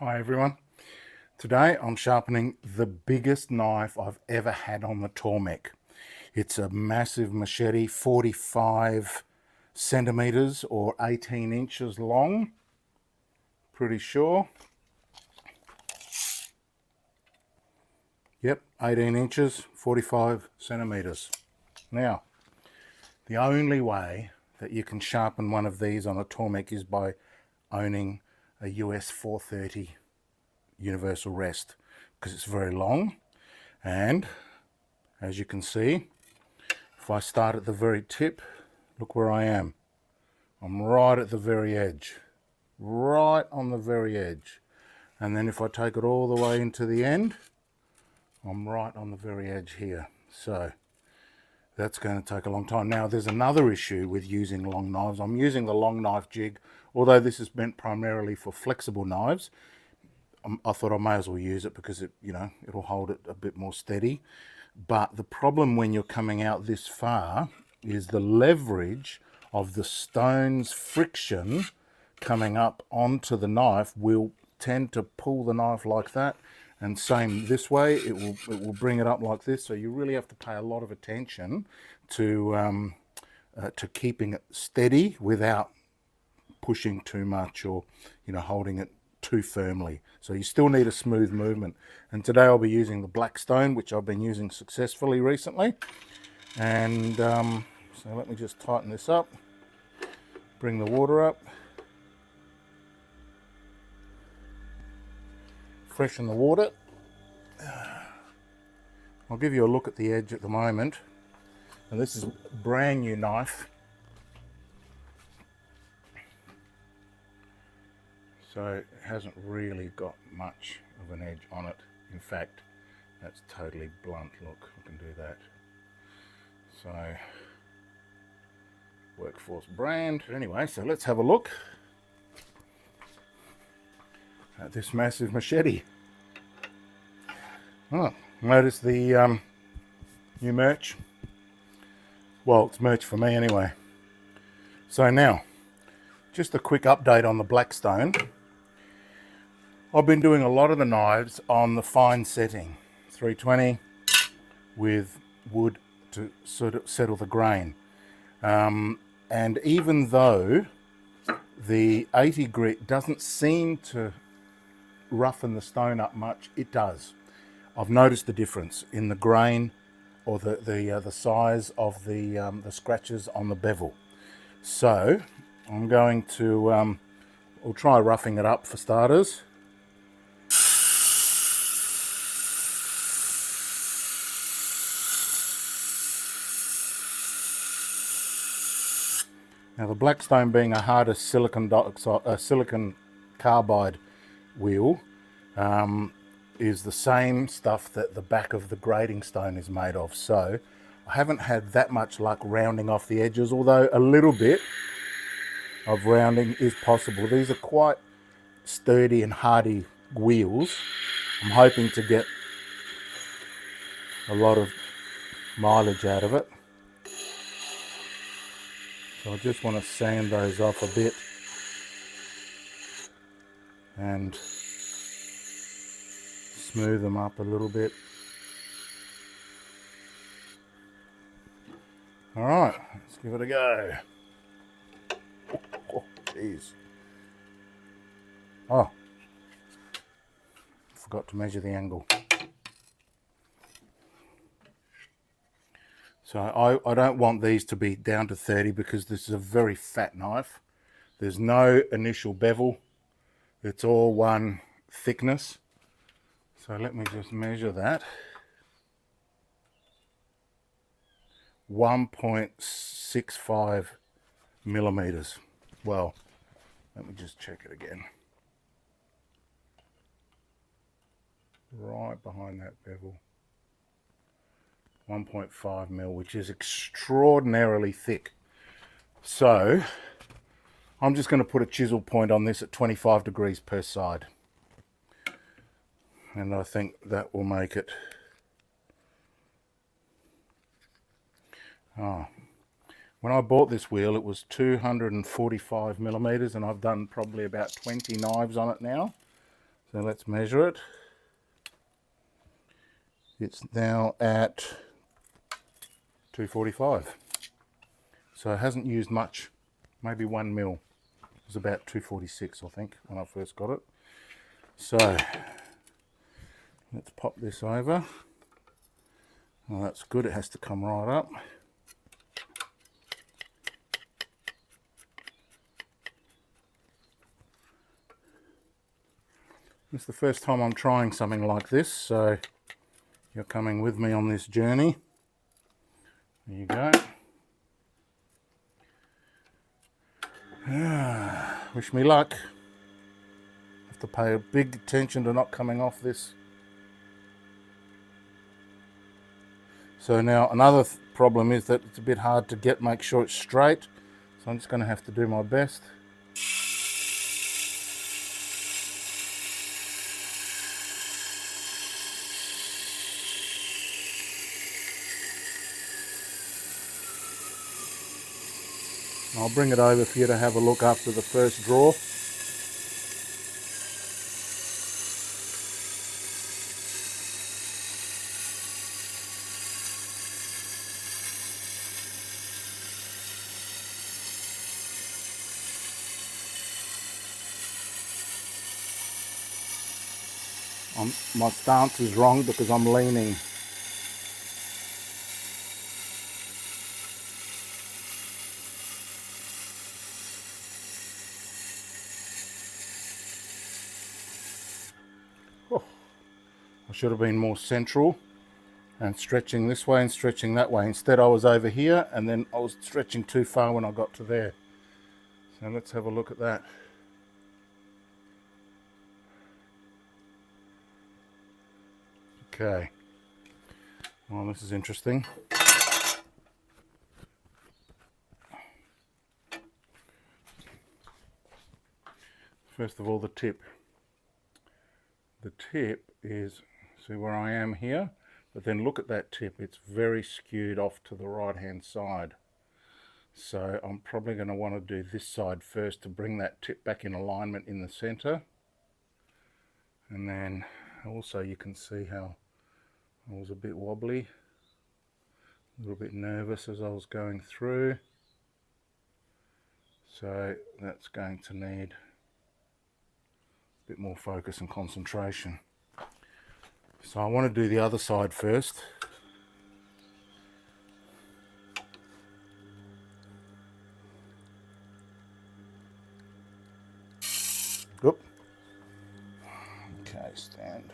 Hi everyone. Today I'm sharpening the biggest knife I've ever had on the Tormek. It's a massive machete, 45 centimeters or 18 inches long. Pretty sure. Yep, 18 inches, 45 centimeters. Now, the only way that you can sharpen one of these on a Tormek is by owning a US 430 universal rest, because it's very long. And as you can see, if I start at the very tip, look where I am. I'm right at the very edge, right on the very edge. And then if I take it all the way into the end, I'm right on the very edge here. So that's going to take a long time. Now there's another issue with using long knives. I'm using the long knife jig, although this is meant primarily for flexible knives. I thought I may as well use it because it'll hold it a bit more steady. But the problem when you're coming out this far is the leverage of the stone's friction coming up onto the knife will tend to pull the knife like that, and same this way, it will bring it up like this. So you really have to pay a lot of attention to keeping it steady without pushing too much or holding it too firmly. So you still need a smooth movement. And today I'll be using the black stone, which I've been using successfully recently. And so let me just tighten this up, bring the water up, freshen the water. I'll give you a look at the edge at the moment. And this is a brand new knife. So it hasn't really got much of an edge on it. In fact, that's totally blunt. Look, I can do that. So, Workforce brand. Anyway, so let's have a look at this massive machete. Oh, notice the new merch. Well, it's merch for me anyway. So now, just a quick update on the Blackstone. I've been doing a lot of the knives on the fine setting, 320 with wood to sort of settle the grain. And even though the 80 grit doesn't seem to roughen the stone up much, it does. I've noticed the difference in the grain or the size of the scratches on the bevel. So I'm going to we'll try roughing it up for starters. Now the Blackstone being a harder silicon carbide wheel is the same stuff that the back of the grading stone is made of. So I haven't had that much luck rounding off the edges, although a little bit of rounding is possible. These are quite sturdy and hardy wheels. I'm hoping to get a lot of mileage out of it. So I just want to sand those off a bit and smooth them up a little bit. All right, let's give it a go. Oh, jeez. Oh, forgot to measure the angle. So I don't want these to be down to 30 because this is a very fat knife. There's no initial bevel. It's all one thickness. So let me just measure that. 1.65 millimeters. Well, let me just check it again. Right behind that bevel. 1.5 mil, which is extraordinarily thick. So I'm just going to put a chisel point on this at 25 degrees per side, and I think that will make it. When I bought this wheel it was 245 millimeters, and I've done probably about 20 knives on it now. So let's measure it. It's now at 245. So it hasn't used much, maybe 1 mil. It was about 246, I think, when I first got it. So let's pop this over. Well, that's good, it has to come right up. It's the first time I'm trying something like this, so you're coming with me on this journey. There you go. Wish me luck. Have to pay a big attention to not coming off this. So now another problem is that it's a bit hard to make sure it's straight. So I'm just going to have to do my best. I'll bring it over for you to have a look after the first draw. My stance is wrong because I'm leaning. Oh, I should have been more central and stretching this way and stretching that way. Instead I was over here and then I was stretching too far when I got to there. So let's have a look at that. Okay, well, this is interesting. First of all, the tip. The tip is, see where I am here, but then look at that tip. It's very skewed off to the right hand side. So I'm probably going to want to do this side first to bring that tip back in alignment in the center. And then also you can see how I was a bit wobbly, a little bit nervous as I was going through. So that's going to need a bit more focus and concentration. So I want to do the other side first. Oop. Okay, stand.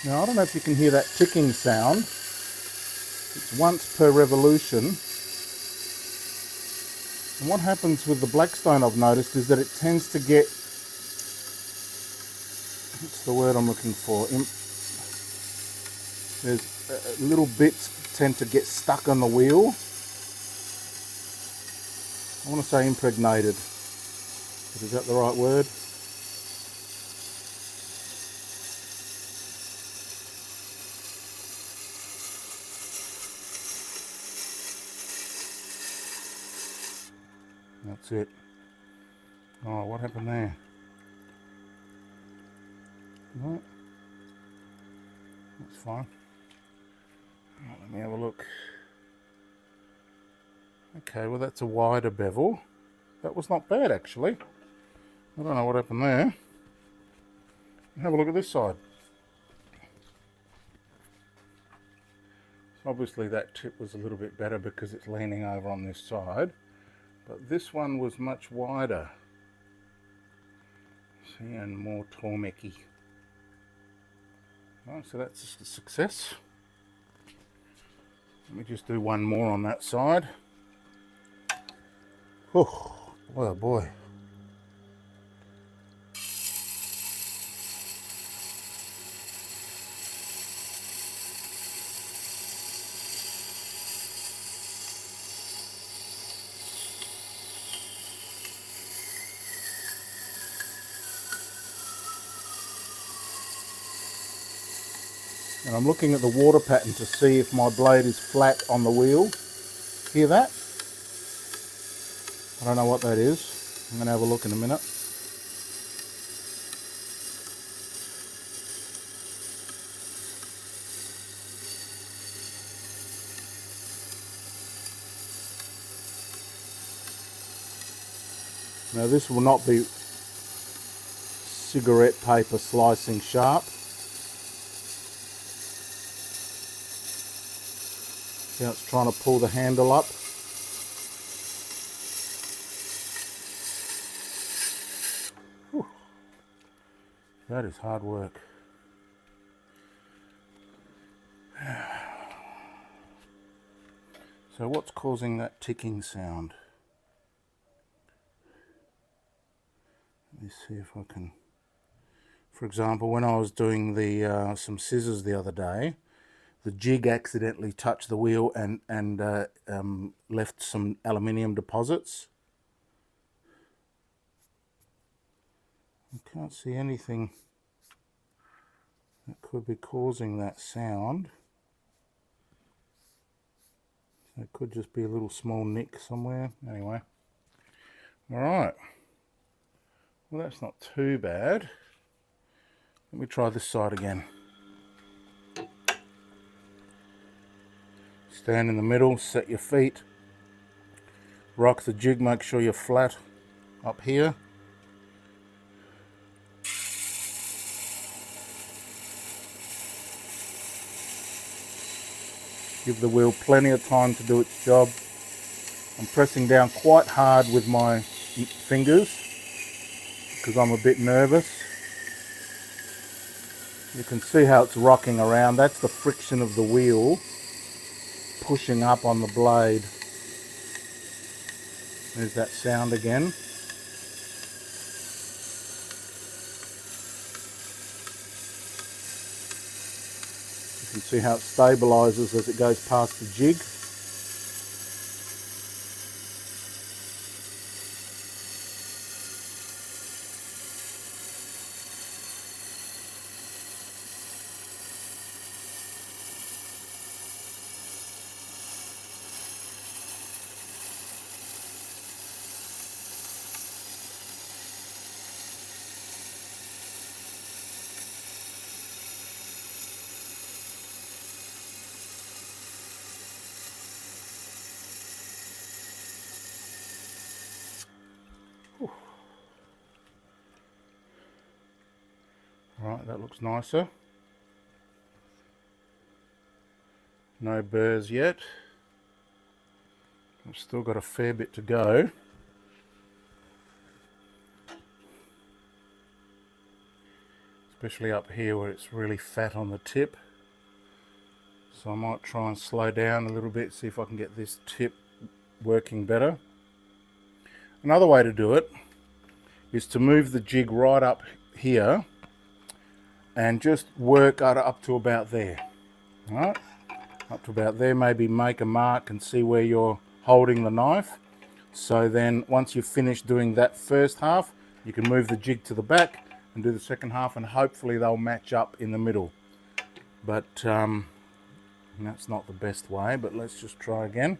Now I don't know if you can hear that ticking sound. It's once per revolution. And what happens with the Blackstone, I've noticed, is that it tends to get, what's the word I'm looking for? There's little bits tend to get stuck on the wheel. I want to say impregnated, but is that the right word? That's it. Oh, what happened there? No, that's fine. Oh, let me have a look. Okay, well that's a wider bevel. That was not bad actually. I don't know what happened there. Have a look at this side. So obviously that tip was a little bit better because it's leaning over on this side, but this one was much wider. See, and more Tormek-y. Oh, so that's a success. Let me just do one more on that side. Oh boy, oh boy. And I'm looking at the water pattern to see if my blade is flat on the wheel. Hear that? I don't know what that is. I'm going to have a look in a minute. Now this will not be cigarette paper slicing sharp. Now it's trying to pull the handle up. Whew. That is hard work. So what's causing that ticking sound? Let me see if I can... For example, when I was doing the some scissors the other day, the jig accidentally touched the wheel and left some aluminium deposits. I can't see anything that could be causing that sound. It could just be a little small nick somewhere. Anyway, all right. Well, that's not too bad. Let me try this side again. Stand in the middle, set your feet, rock the jig, make sure you're flat up here. Give the wheel plenty of time to do its job. I'm pressing down quite hard with my fingers because I'm a bit nervous. You can see how it's rocking around. That's the friction of the wheel pushing up on the blade. There's that sound again. You can see how it stabilizes as it goes past the jig. Right, that looks nicer. No burrs yet. I've still got a fair bit to go. Especially up here where it's really fat on the tip. So I might try and slow down a little bit, see if I can get this tip working better. Another way to do it is to move the jig right up here and just work up to about there. Right? Up to about there, maybe make a mark and see where you're holding the knife. So then once you've finished doing that first half, you can move the jig to the back and do the second half, and hopefully they'll match up in the middle. But that's not the best way, but let's just try again.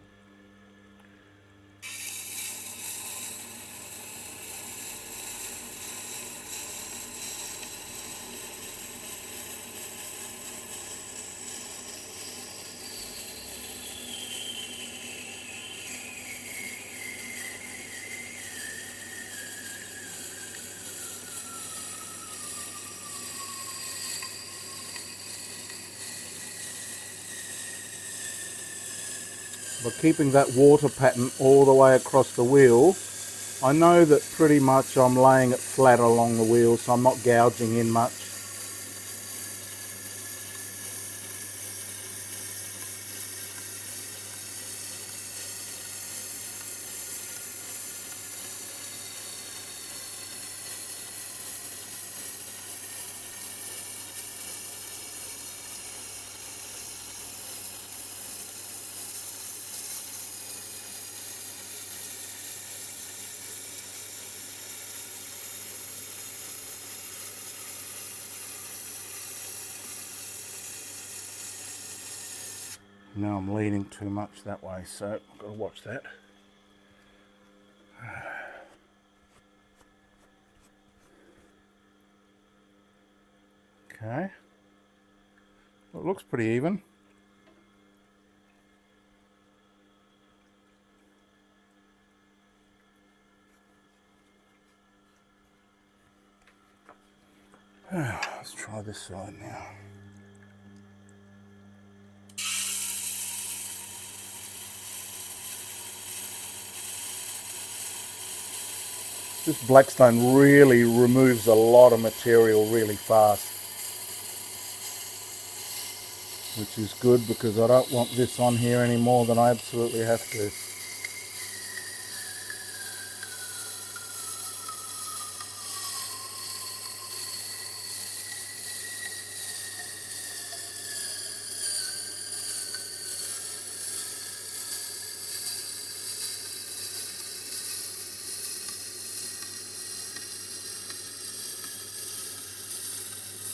By keeping that water pattern all the way across the wheel, I know that pretty much I'm laying it flat along the wheel, so I'm not gouging in much. Now I'm leaning too much that way, so I've got to watch that. Okay, well, it looks pretty even. Let's try this side now. This Blackstone really removes a lot of material really fast, which is good because I don't want this on here any more than I absolutely have to.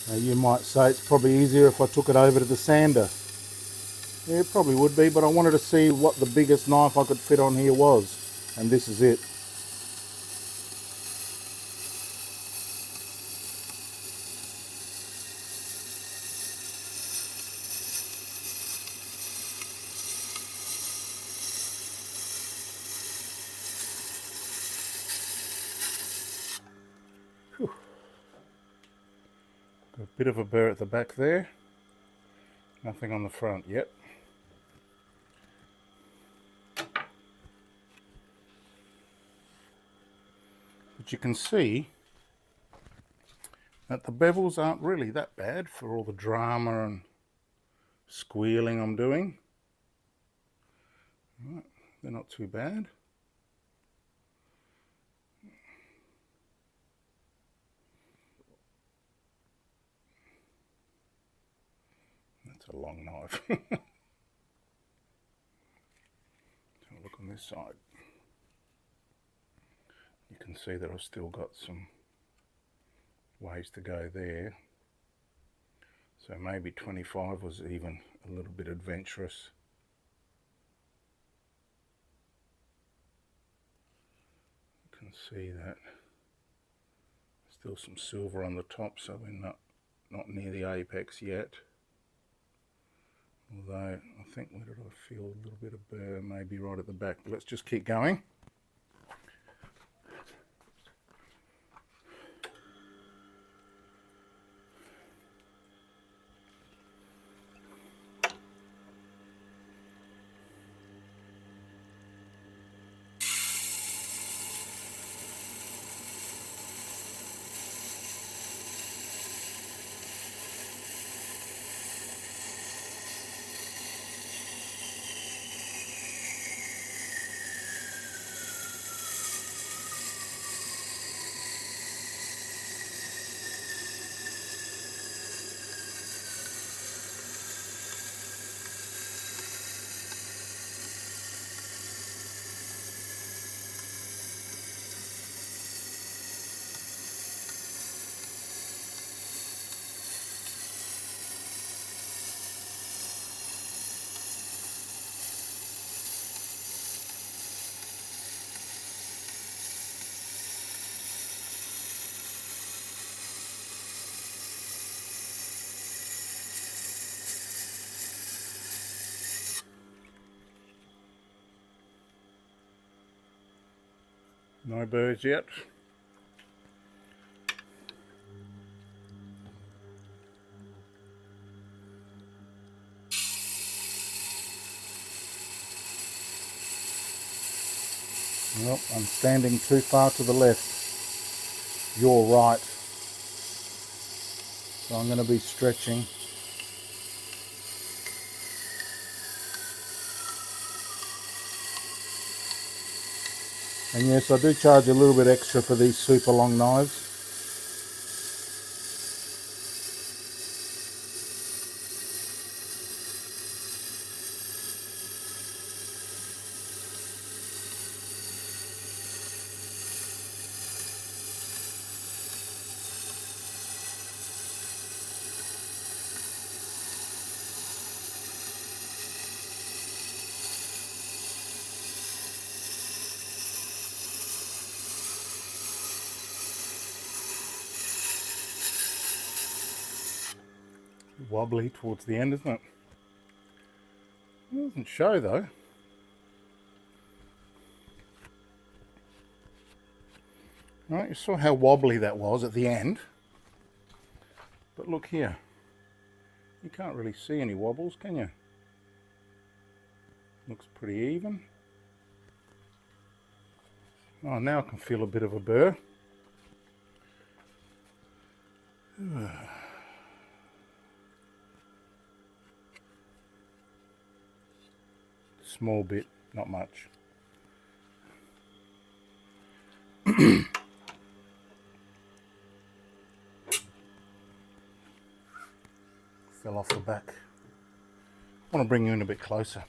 Now you might say it's probably easier if I took it over to the sander. Yeah, it probably would be, but I wanted to see what the biggest knife I could fit on here was, and this is it. Whew. Got a bit of a burr at the back there. Nothing on the front yet. But you can see that the bevels aren't really that bad for all the drama and squealing I'm doing. Right, they're not too bad. That's a long knife. Look on this side. You can see that I've still got some ways to go there. So maybe 25 was even a little bit adventurous. You can see that. Still some silver on the top, so we're not near the apex yet. Although I think, where did I feel a little bit of burr? Maybe right at the back. But let's just keep going. No burrs yet. Well, I'm standing too far to the left. You're right. So I'm going to be stretching. And yes, I do charge a little bit extra for these super long knives. Wobbly towards the end, isn't it? It doesn't show though. Right, you saw how wobbly that was at the end. But look here. You can't really see any wobbles, can you? Looks pretty even. Oh, now I can feel a bit of a burr. Small bit, not much. Fell off the back. I want to bring you in a bit closer.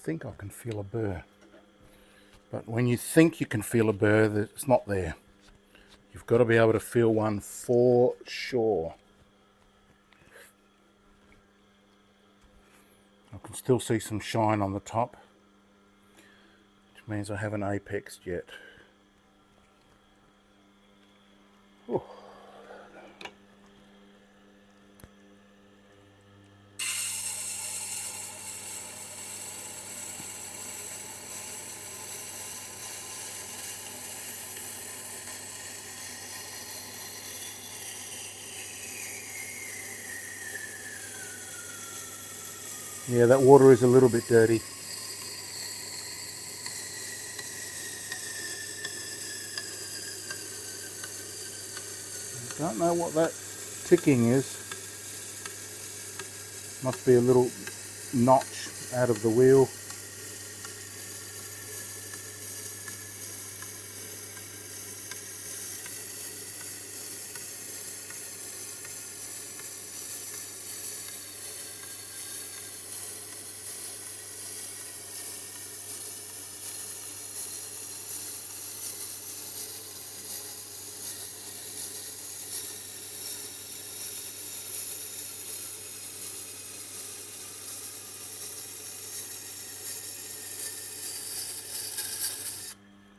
I think I can feel a burr. But when you think you can feel a burr, it's not there. You've got to be able to feel one for sure. I can still see some shine on the top, which means I haven't apexed yet. Ooh. Yeah, that water is a little bit dirty. Don't know what that ticking is. Must be a little notch out of the wheel.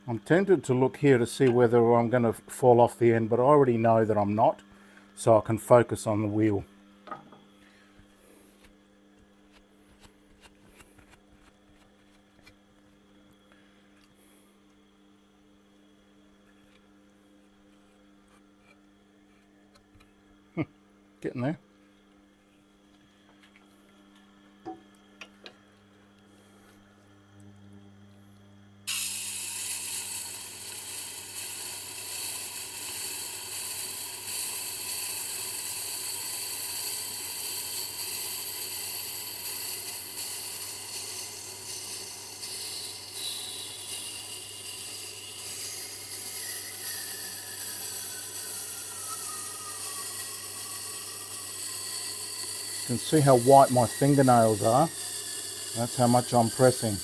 I'm tempted to look here to see whether I'm going to fall off the end, but I already know that I'm not, so I can focus on the wheel. Getting there. You can see how white my fingernails are. That's how much I'm pressing.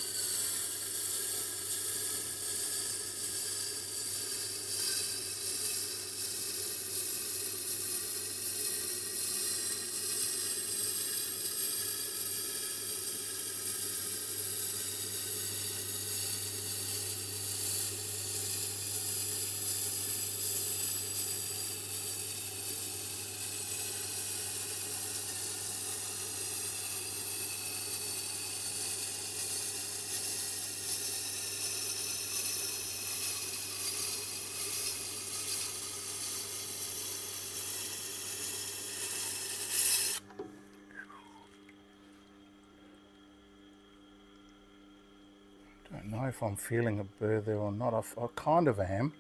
Don't know if I'm feeling a burr there or not. I kind of am,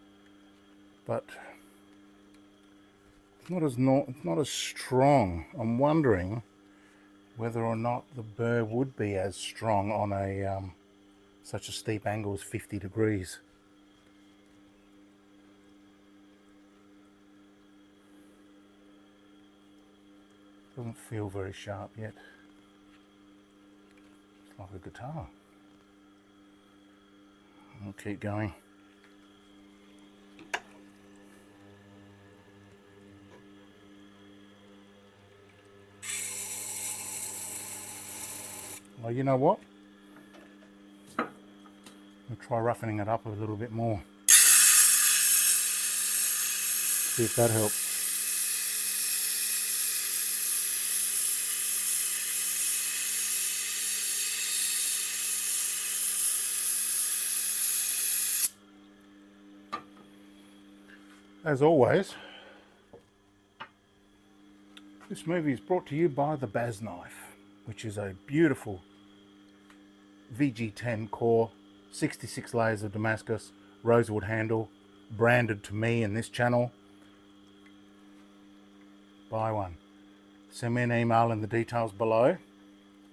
but it's not as strong. I'm wondering whether or not the burr would be as strong on a such a steep angle as 50 degrees. Doesn't feel very sharp yet. It's like a guitar. I'll keep going. Well, you know what? I'll try roughening it up a little bit more. See if that helps. As always, this movie is brought to you by the Baz knife, which is a beautiful VG10 core, 66 layers of Damascus, rosewood handle, branded to me in this channel. Buy one. Send me an email in the details below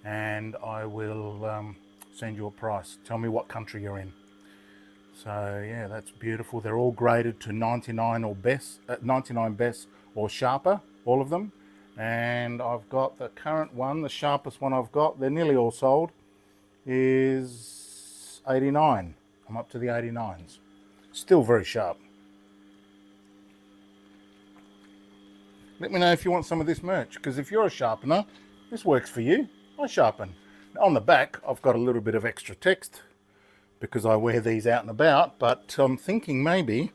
and I will send you a price. Tell me what country you're in. So yeah, that's beautiful. They're all graded to 99 or best, 99 best or sharper, all of them. And I've got the current one, the sharpest one I've got, they're nearly all sold, is 89. I'm up to the 89s. Still very sharp. Let me know if you want some of this merch, because if you're a sharpener, this works for you. iSharpen. On the back, I've got a little bit of extra text because I wear these out and about, but I'm thinking maybe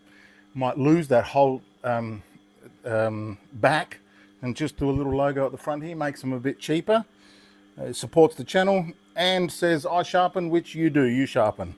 might lose that whole back and just do a little logo at the front here, makes them a bit cheaper. It supports the channel and says iSharpen, which you do, you sharpen.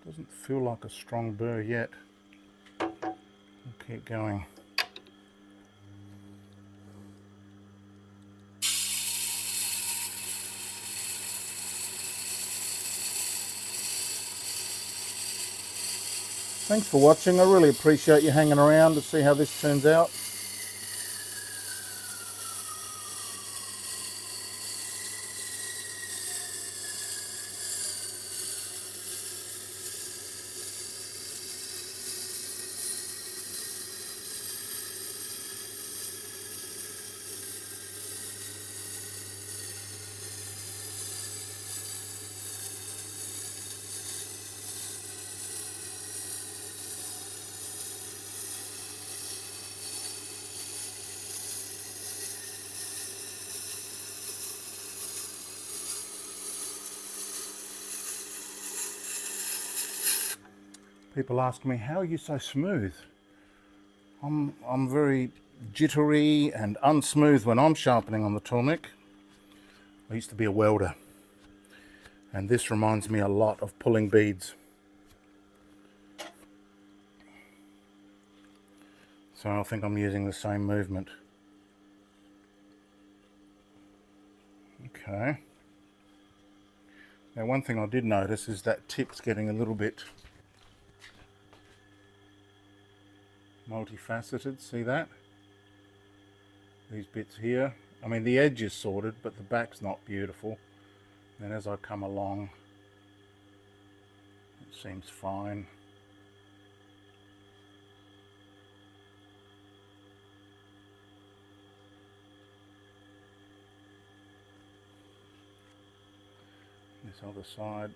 Doesn't feel like a strong burr yet. We'll keep going. Thanks for watching. I really appreciate you hanging around to see how this turns out. People ask me, how are you so smooth? I'm very jittery and unsmooth when I'm sharpening on the Tormek. I used to be a welder, and this reminds me a lot of pulling beads. So I think I'm using the same movement. Okay. Now one thing I did notice is that tip's getting a little bit multifaceted. See that? These bits here. I mean, the edge is sorted, but the back's not beautiful. And as I come along, it seems fine. This other side,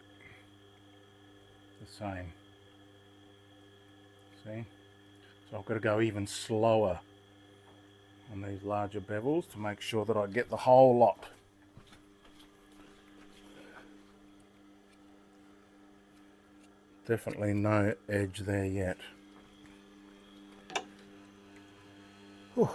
the same. See? So I've got to go even slower on these larger bevels to make sure that I get the whole lot. Definitely no edge there yet. Whew.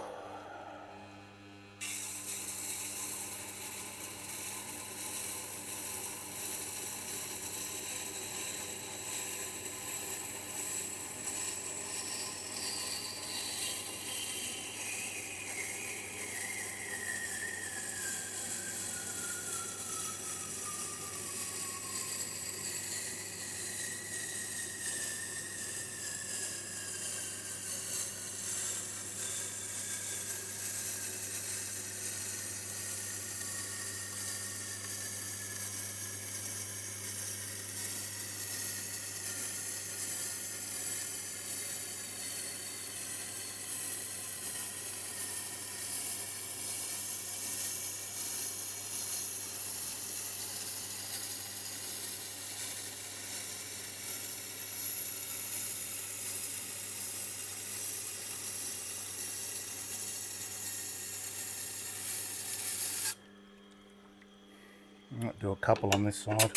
I might do a couple on this side.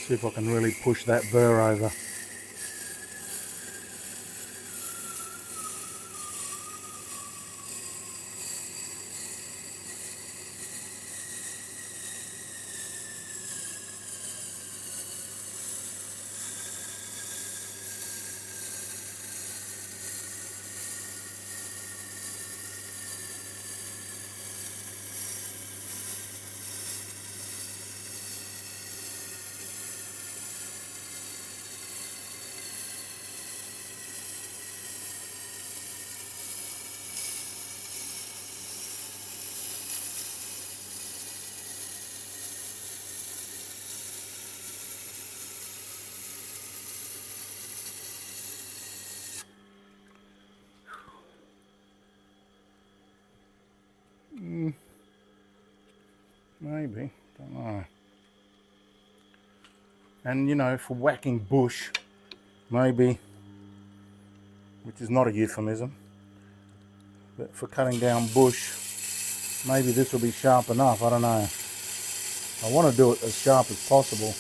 See if I can really push that burr over. Maybe, don't know. And you know, for whacking bush, maybe, which is not a euphemism, but for cutting down bush, maybe this will be sharp enough. I don't know. I want to do it as sharp as possible.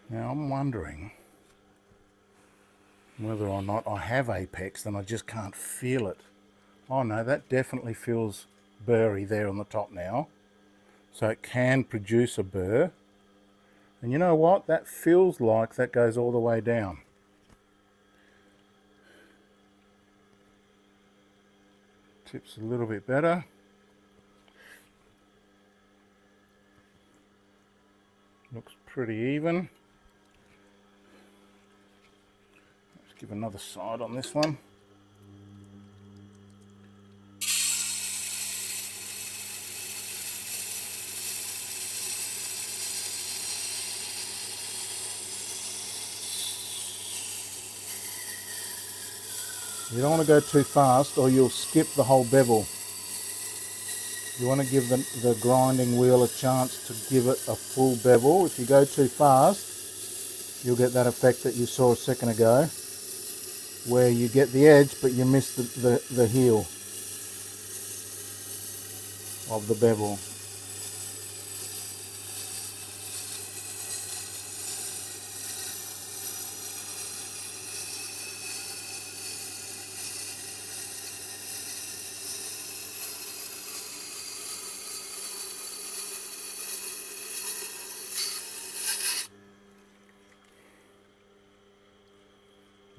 Now I'm wondering whether or not I have apex and I just can't feel it. Oh no, that definitely feels burry there on the top now. So it can produce a burr. And you know what? That feels like that goes all the way down. Tips a little bit better. Looks pretty even. Let's give another side on this one. You don't want to go too fast or you'll skip the whole bevel. You want to give the grinding wheel a chance to give it a full bevel. If you go too fast, you'll get that effect that you saw a second ago, where you get the edge but you miss the heel of the bevel.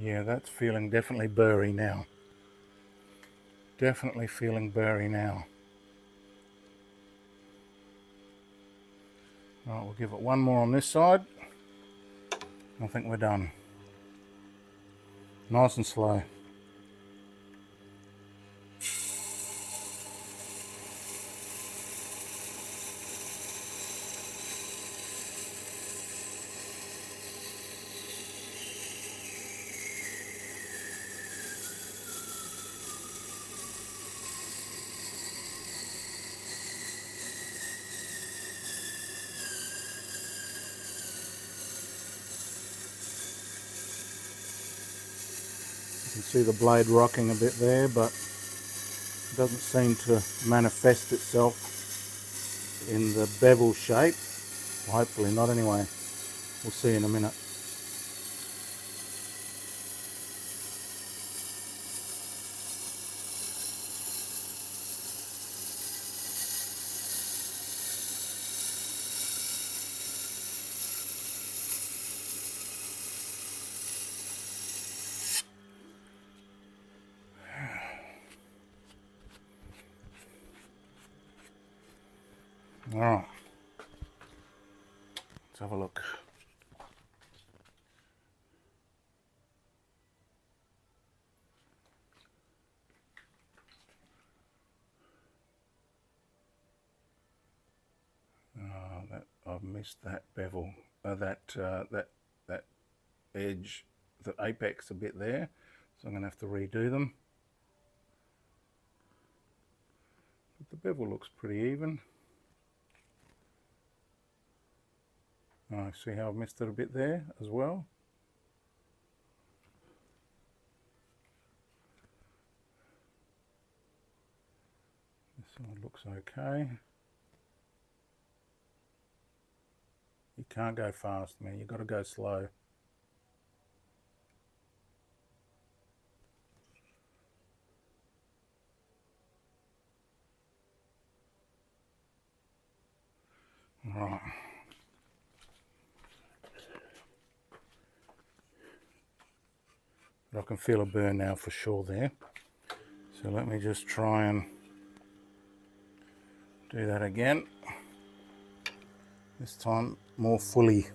Yeah, that's feeling definitely burry now. Definitely feeling burry now. Right, we'll give it one more on this side. I think we're done. Nice and slow. You can see the blade rocking a bit there, but it doesn't seem to manifest itself in the bevel shape. Well, hopefully not anyway. We'll see in a minute. Alright, let's have a look. I've missed that bevel, that edge, the apex a bit there, so I'm going to have to redo them. But the bevel looks pretty even. Oh, see how I've missed it a bit there as well. This one looks okay. You can't go fast, man. You've got to go slow. Right. But I can feel a burn now for sure there. So let me just try and do that again. This time more fully.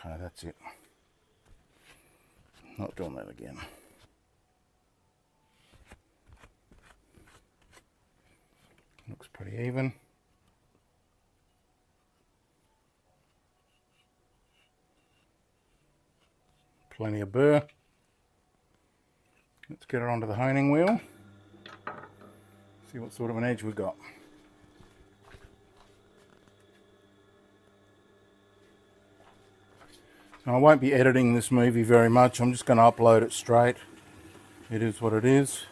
Okay, that's it. Not doing that again. Looks pretty even. Plenty of burr. Let's get her onto the honing wheel. See what sort of an edge we've got. Now, I won't be editing this movie very much. I'm just going to upload it straight. It is what it is.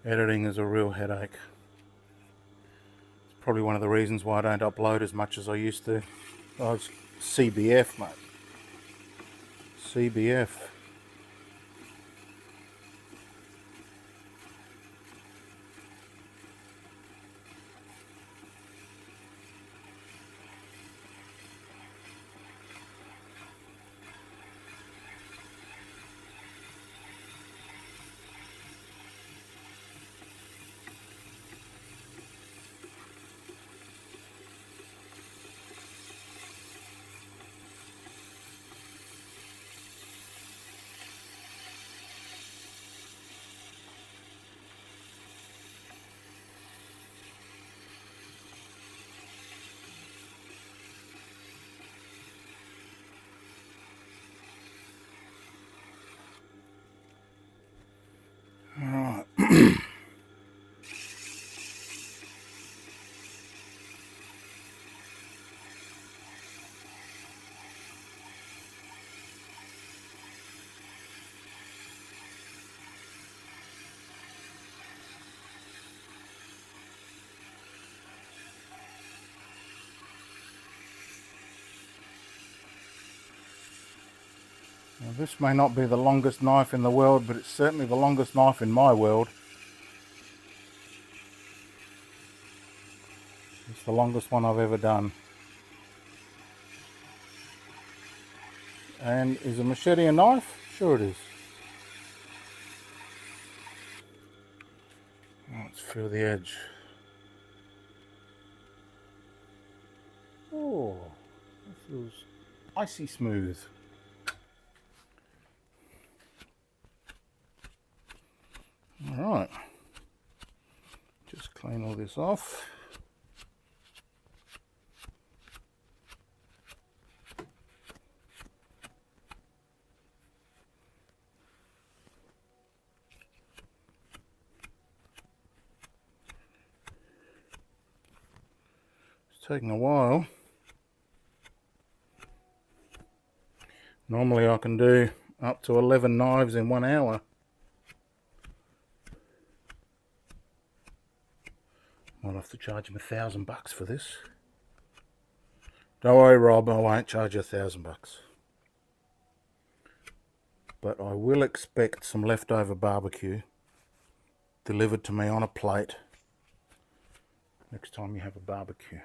Editing is a real headache. It's probably one of the reasons why I don't upload as much as I used to. Oh, it's CBF, mate. CBF. Alright. Now, this may not be the longest knife in the world, but it's certainly the longest knife in my world. It's the longest one I've ever done. And is a machete a knife? Sure it is. Let's feel the edge. Oh, that feels icy smooth. Alright, just clean all this off. It's taking a while. Normally I can do up to 11 knives in 1 hour. Might have to charge him $1,000 for this. Don't worry, Rob, I won't charge you $1,000. But I will expect some leftover barbecue delivered to me on a plate next time you have a barbecue.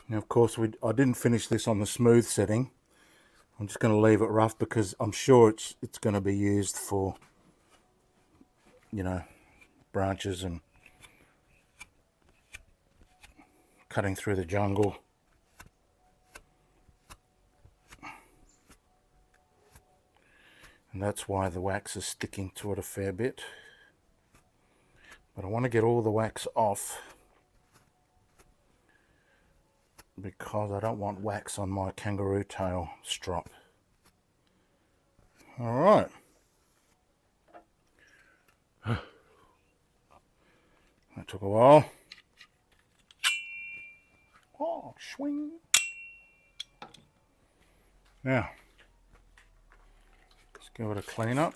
Now, of course, I didn't finish this on the smooth setting. I'm just going to leave it rough because I'm sure it's going to be used for, you know, branches and cutting through the jungle. And that's why the wax is sticking to it a fair bit. But I want to get all the wax off because I don't want wax on my kangaroo tail strop. Alright. That took a while. Oh, swing. Now, let's give it a clean up.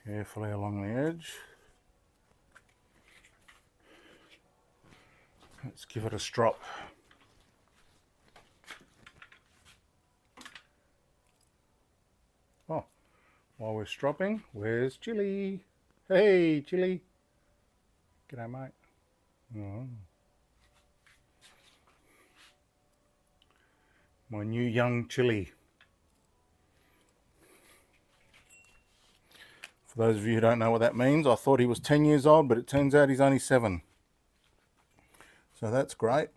Carefully along the edge. Let's give it a strop. Oh, while we're stropping, where's Chili? Hey, Chili. G'day, mate. Oh. My new young Chili. For those of you who don't know what that means, I thought he was 10 years old, but it turns out he's only 7. So that's great.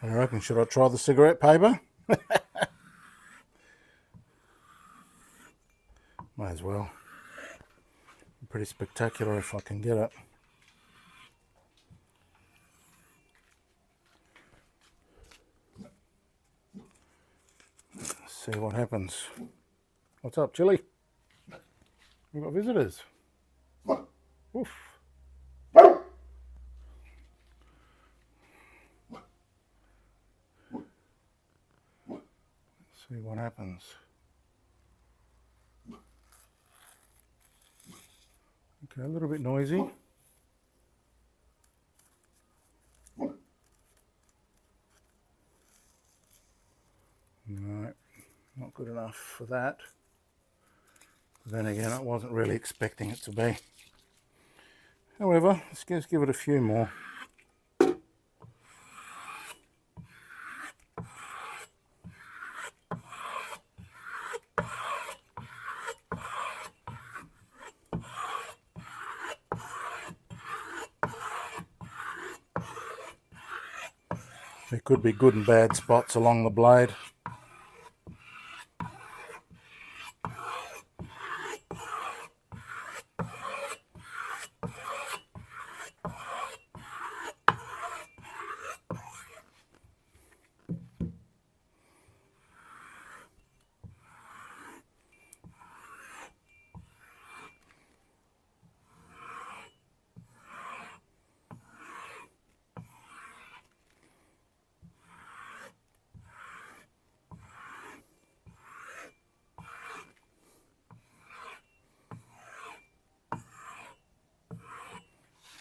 I reckon, should I try the cigarette paper? Might as well. Pretty spectacular if I can get it. Let's see what happens. What's up, Chili? We've got visitors. Oof. See what happens. Okay, a little bit noisy. No, not good enough for that. But then again, I wasn't really expecting it to be. However, let's just give it a few more. There could be good and bad spots along the blade.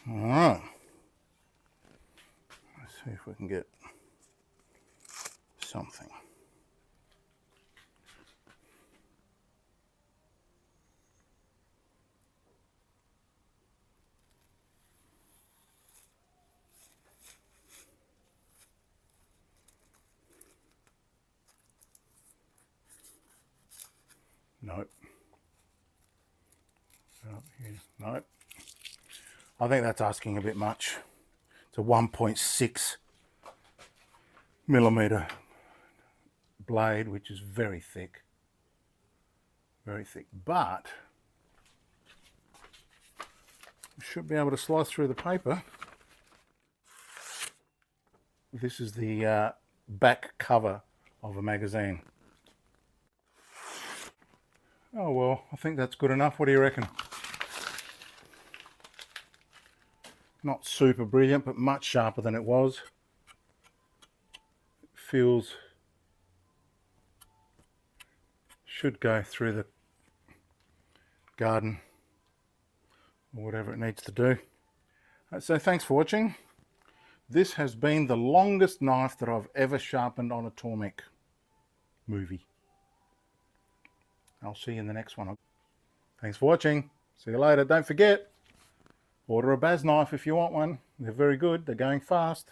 Alright, let's see if we can get something. Nope. Up here. Nope. I think that's asking a bit much. It's a 1.6 millimeter blade, which is very thick, but you should be able to slice through the paper. This is the back cover of a magazine. Oh well, I think that's good enough. What do you reckon? Not super brilliant, but much sharper than it was. It feels, should go through the garden or whatever it needs to do. So thanks for watching. This has been the longest knife that I've ever sharpened on a Tormek movie. I'll see you in the next one. Thanks for watching. See you later. Don't forget, order a Baz knife if you want one. They're very good. They're going fast.